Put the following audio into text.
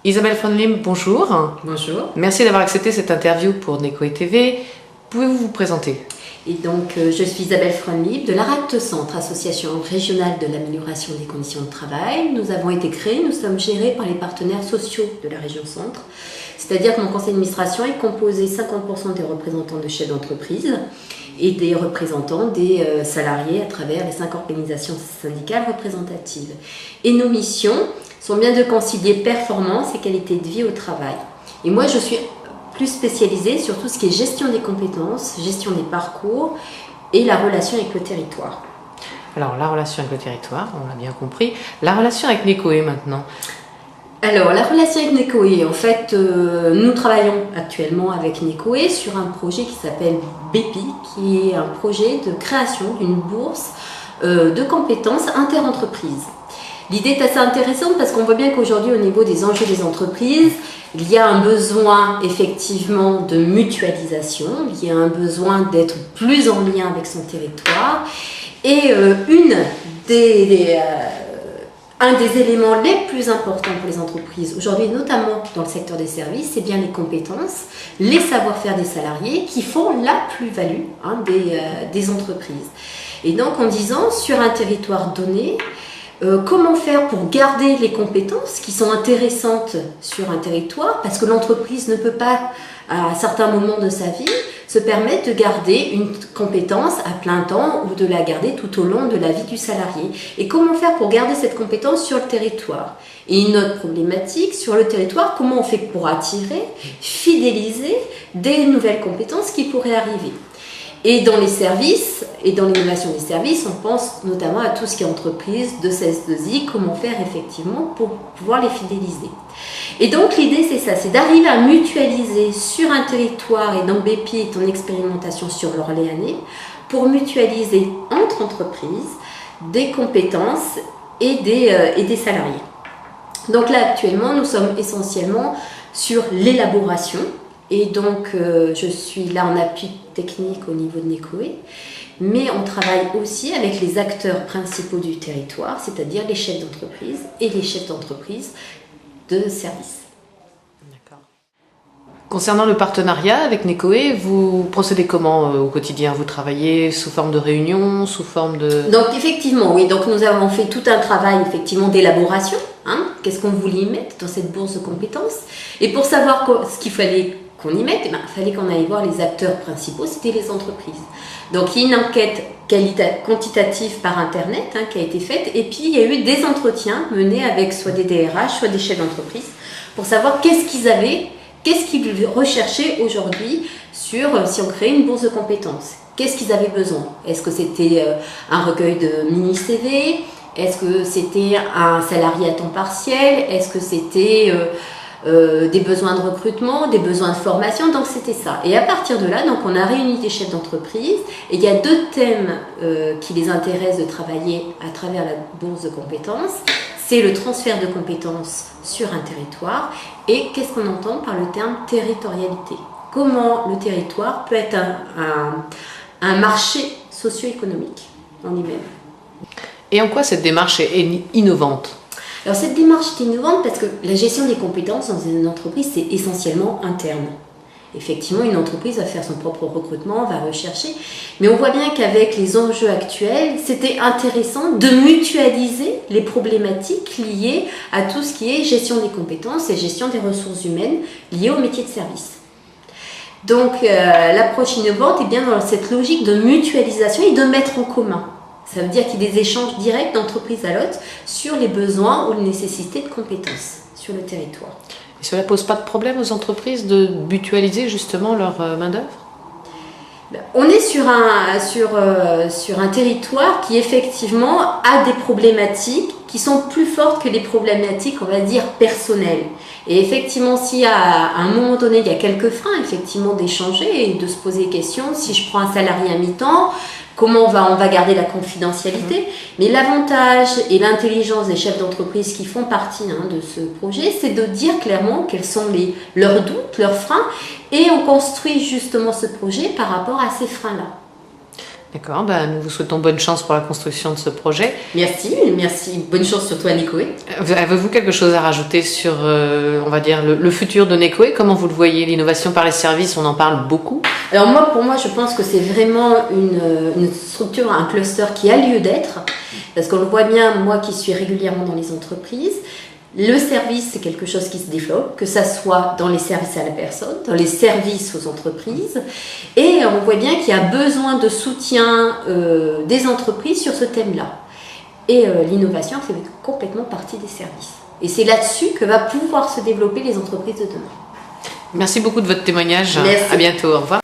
Isabelle Fronlim, bonjour. Bonjour. Merci d'avoir accepté cette interview pour Necoe TV. Pouvez-vous vous présenter? Et donc, je suis Isabelle Fronlim de l'ARACT Centre, Association régionale de l'amélioration des conditions de travail. Nous avons été créés, nous sommes gérés par les partenaires sociaux de la région Centre. C'est-à-dire que mon conseil d'administration est composé 50% des représentants de chefs d'entreprise et des représentants des salariés à travers les 5 organisations syndicales représentatives. Et nos missions sont bien de concilier performance et qualité de vie au travail. Et moi, je suis plus spécialisée sur tout ce qui est gestion des compétences, gestion des parcours et la relation avec le territoire. Alors, la relation avec le territoire, on l'a bien compris. La relation avec Necoe maintenant? Alors, la relation avec Necoe, en fait, nous travaillons actuellement avec Necoe sur un projet qui s'appelle BEPI, qui est un projet de création d'une bourse de compétences interentreprises. L'idée est assez intéressante parce qu'on voit bien qu'aujourd'hui, au niveau des enjeux des entreprises, il y a un besoin effectivement de mutualisation, il y a un besoin d'être plus en lien avec son territoire. Et un des éléments les plus importants pour les entreprises aujourd'hui, notamment dans le secteur des services, c'est bien les compétences, les savoir-faire des salariés qui font la plus-value des entreprises. Et donc en disant, sur un territoire donné, comment faire pour garder les compétences qui sont intéressantes sur un territoire, parce que l'entreprise ne peut pas, à certains moments de sa vie, se permettre de garder une compétence à plein temps ou de la garder tout au long de la vie du salarié. Et comment faire pour garder cette compétence sur le territoire? Et une autre problématique, sur le territoire, comment on fait pour attirer, fidéliser des nouvelles compétences qui pourraient arriver? Et dans les services, et dans l'innovation des services, on pense notamment à tout ce qui est entreprise, de CS2I, comment faire effectivement pour pouvoir les fidéliser. Et donc l'idée c'est ça, c'est d'arriver à mutualiser sur un territoire, et dans BEPI est en expérimentation sur l'Orléanais, pour mutualiser entre entreprises des compétences et des salariés. Donc là actuellement nous sommes essentiellement sur l'élaboration. Et donc, je suis là en appui technique au niveau de Necoe, mais on travaille aussi avec les acteurs principaux du territoire, c'est-à-dire les chefs d'entreprise et les chefs d'entreprise de service. D'accord. Concernant le partenariat avec Necoe, vous procédez comment au quotidien? Vous travaillez sous forme de réunion, sous forme de... Donc effectivement, oui, donc nous avons fait tout un travail effectivement d'élaboration. Qu'est-ce qu'on voulait y mettre dans cette bourse de compétences? Et pour savoir ce qu'il fallait qu'on y mette, il fallait qu'on aille voir les acteurs principaux, c'était les entreprises. Donc il y a une enquête quantitative par internet qui a été faite, et puis il y a eu des entretiens menés avec soit des DRH, soit des chefs d'entreprise, pour savoir qu'est-ce qu'ils avaient, qu'est-ce qu'ils recherchaient aujourd'hui sur si on créait une bourse de compétences. Qu'est-ce qu'ils avaient besoin? Est-ce que c'était un recueil de mini-CV? Est-ce que c'était un salarié à temps partiel? Est-ce que c'était des besoins de recrutement, des besoins de formation? Donc c'était ça. Et à partir de là, donc on a réuni des chefs d'entreprise, et il y a 2 thèmes qui les intéressent de travailler à travers la bourse de compétences. C'est le transfert de compétences sur un territoire, et qu'est-ce qu'on entend par le terme territorialité? Comment le territoire peut être un marché socio-économique en lui-même. Et en quoi cette démarche est innovante? Alors cette démarche est innovante parce que la gestion des compétences dans une entreprise, c'est essentiellement interne. Effectivement, une entreprise va faire son propre recrutement, va rechercher, mais on voit bien qu'avec les enjeux actuels, c'était intéressant de mutualiser les problématiques liées à tout ce qui est gestion des compétences et gestion des ressources humaines liées au métier de service. Donc l'approche innovante est bien dans cette logique de mutualisation et de mettre en commun. Ça veut dire qu'il y a des échanges directs d'entreprise à l'autre sur les besoins ou les nécessités de compétences sur le territoire. Et cela ne pose pas de problème aux entreprises de mutualiser justement leur main-d'œuvre? On est sur un territoire qui effectivement a des problématiques qui sont plus fortes que les problématiques, on va dire, personnelles. Et effectivement, si à un moment donné, il y a quelques freins, effectivement, d'échanger et de se poser des questions, si je prends un salarié à mi-temps, comment on va garder la confidentialité? Mais l'avantage et l'intelligence des chefs d'entreprise qui font partie de ce projet, c'est de dire clairement quels sont leurs doutes, leurs freins, et on construit justement ce projet par rapport à ces freins-là. D'accord, nous vous souhaitons bonne chance pour la construction de ce projet. Merci. Bonne chance surtout à Necoe. Avez-vous quelque chose à rajouter sur, on va dire, le futur de Necoe? Comment vous le voyez? L'innovation par les services, on en parle beaucoup. Alors pour moi, je pense que c'est vraiment une structure, un cluster qui a lieu d'être, parce qu'on le voit bien, moi qui suis régulièrement dans les entreprises, le service, c'est quelque chose qui se développe, que ça soit dans les services à la personne, dans les services aux entreprises, et on voit bien qu'il y a besoin de soutien des entreprises sur ce thème-là. Et l'innovation fait complètement partie des services. Et c'est là-dessus que va pouvoir se développer les entreprises de demain. Merci beaucoup de votre témoignage. Merci. À bientôt. Au revoir.